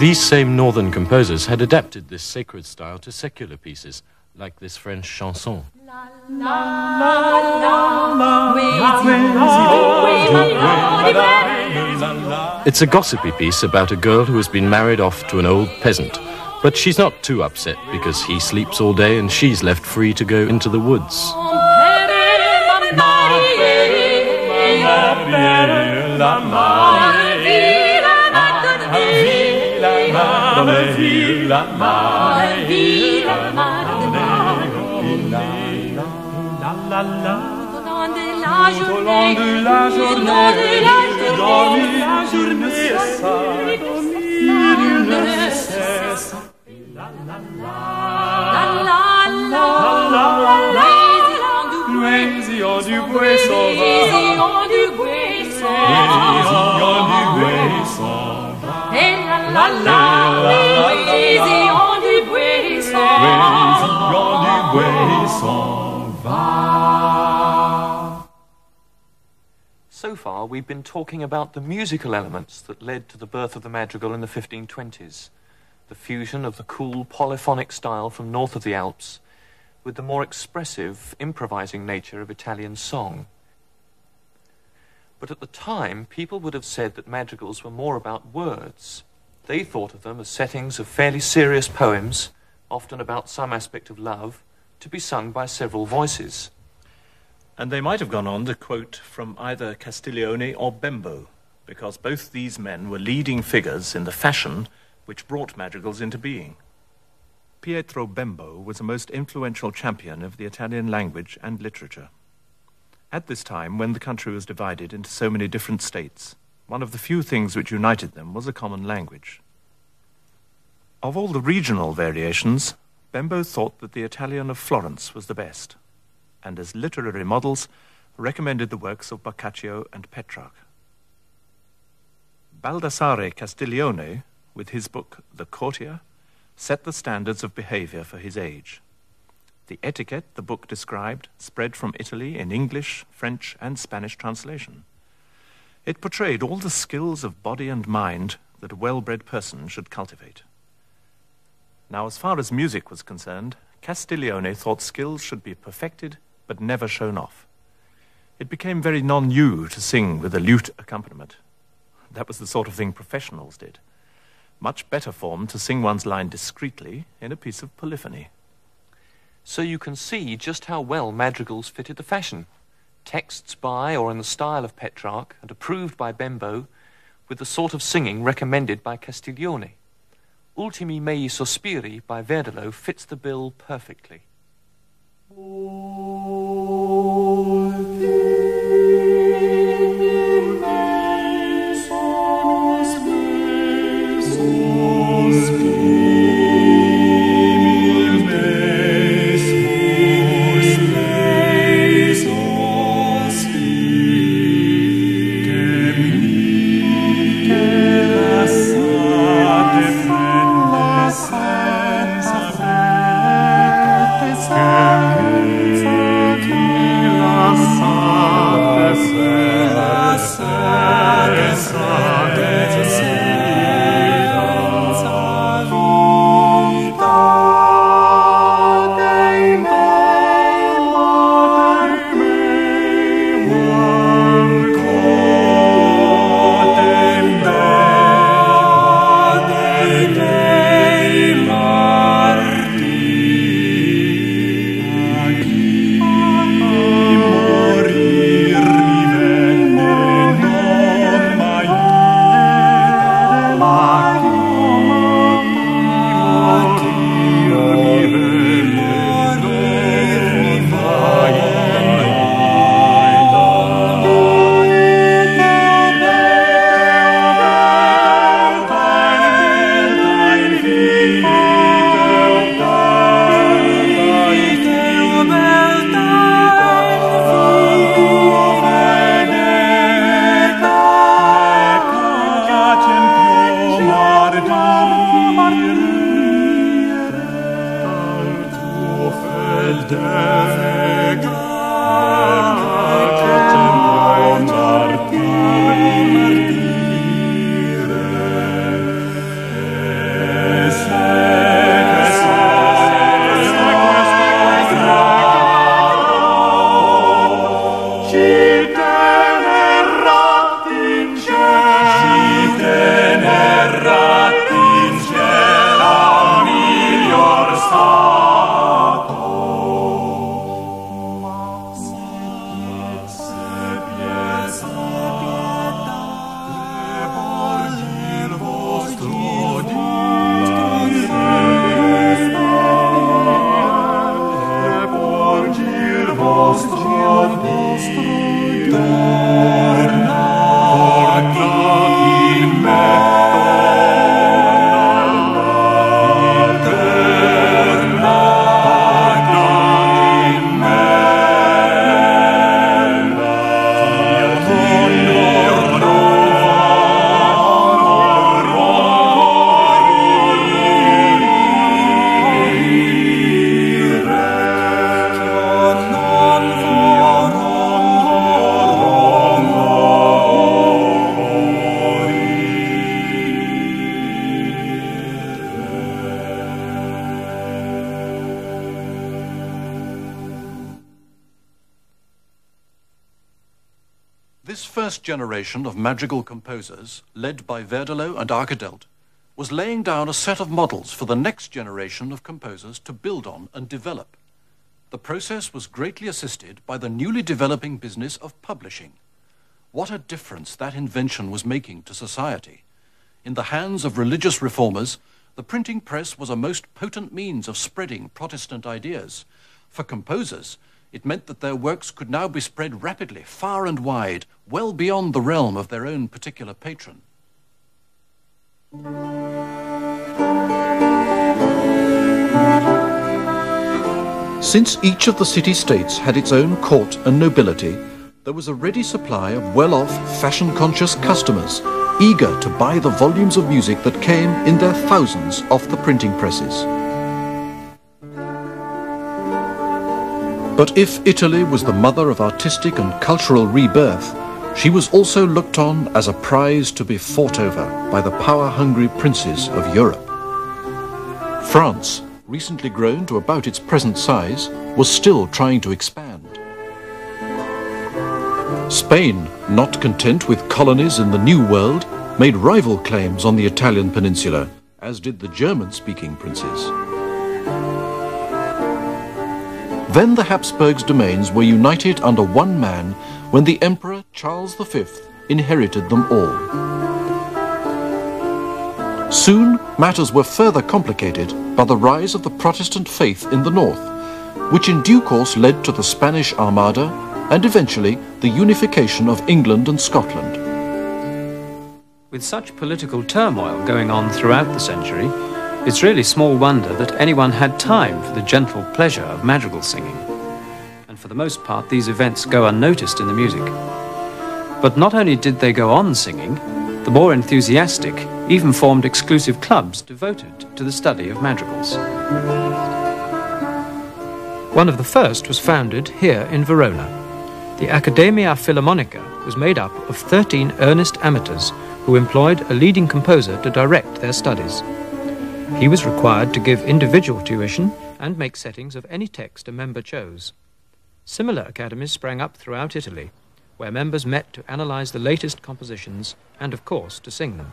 These same northern composers had adapted this sacred style to secular pieces, like this French chanson. It's a gossipy piece about a girl who has been married off to an old peasant, but she's not too upset because he sleeps all day and she's left free to go into the woods. Tout au long de la journée, je dormis, je ne cesse, il ne cesse. La la la, la la la la, l'oiseau du buisson va, l'oiseau du buisson va, et la la la, l'oiseau du buisson va. So far, we've been talking about the musical elements that led to the birth of the madrigal in the 1520s, the fusion of the cool polyphonic style from north of the Alps with the more expressive, improvising nature of Italian song. But at the time, people would have said that madrigals were more about words. They thought of them as settings of fairly serious poems, often about some aspect of love, to be sung by several voices. And they might have gone on to quote from either Castiglione or Bembo, because both these men were leading figures in the fashion which brought madrigals into being. Pietro Bembo was a most influential champion of the Italian language and literature. At this time, when the country was divided into so many different states, one of the few things which united them was a common language. Of all the regional variations, Bembo thought that the Italian of Florence was the best, and as literary models, recommended the works of Boccaccio and Petrarch. Baldassare Castiglione, with his book The Courtier, set the standards of behavior for his age. The etiquette the book described spread from Italy in English, French, and Spanish translation. It portrayed all the skills of body and mind that a well-bred person should cultivate. Now, as far as music was concerned, Castiglione thought skills should be perfected but never shown off. It became very non-new to sing with a lute accompaniment. That was the sort of thing professionals did. Much better form to sing one's line discreetly in a piece of polyphony. So you can see just how well madrigals fitted the fashion. Texts by or in the style of Petrarch and approved by Bembo, with the sort of singing recommended by Castiglione. Ultimi mei sospiri by Verdolo fits the bill perfectly. This first generation of madrigal composers, led by Verdelot and Arkadelt, was laying down a set of models for the next generation of composers to build on and develop. The process was greatly assisted by the newly developing business of publishing. What a difference that invention was making to society. In the hands of religious reformers, the printing press was a most potent means of spreading Protestant ideas. For composers, it meant that their works could now be spread rapidly, far and wide, well beyond the realm of their own particular patron. Since each of the city-states had its own court and nobility, there was a ready supply of well-off, fashion-conscious customers, eager to buy the volumes of music that came in their thousands off the printing presses. But if Italy was the mother of artistic and cultural rebirth, she was also looked on as a prize to be fought over by the power-hungry princes of Europe. France, recently grown to about its present size, was still trying to expand. Spain, not content with colonies in the New World, made rival claims on the Italian peninsula, as did the German-speaking princes. Then the Habsburgs' domains were united under one man when the Emperor Charles V inherited them all. Soon, matters were further complicated by the rise of the Protestant faith in the north, which in due course led to the Spanish Armada and eventually the unification of England and Scotland. With such political turmoil going on throughout the century, it's really small wonder that anyone had time for the gentle pleasure of madrigal singing. And for the most part, these events go unnoticed in the music. But not only did they go on singing, the more enthusiastic even formed exclusive clubs devoted to the study of madrigals. One of the first was founded here in Verona. The Accademia Filarmonica was made up of 13 earnest amateurs who employed a leading composer to direct their studies. He was required to give individual tuition and make settings of any text a member chose. Similar academies sprang up throughout Italy, where members met to analyze the latest compositions and, of course, to sing them.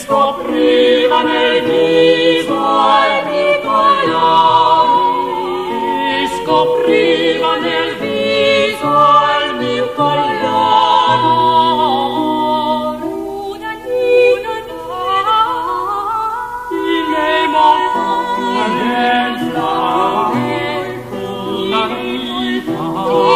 Scopriva nel viso al Nicolai, scopriva nel viso al Nicolai, una il lei morta una vita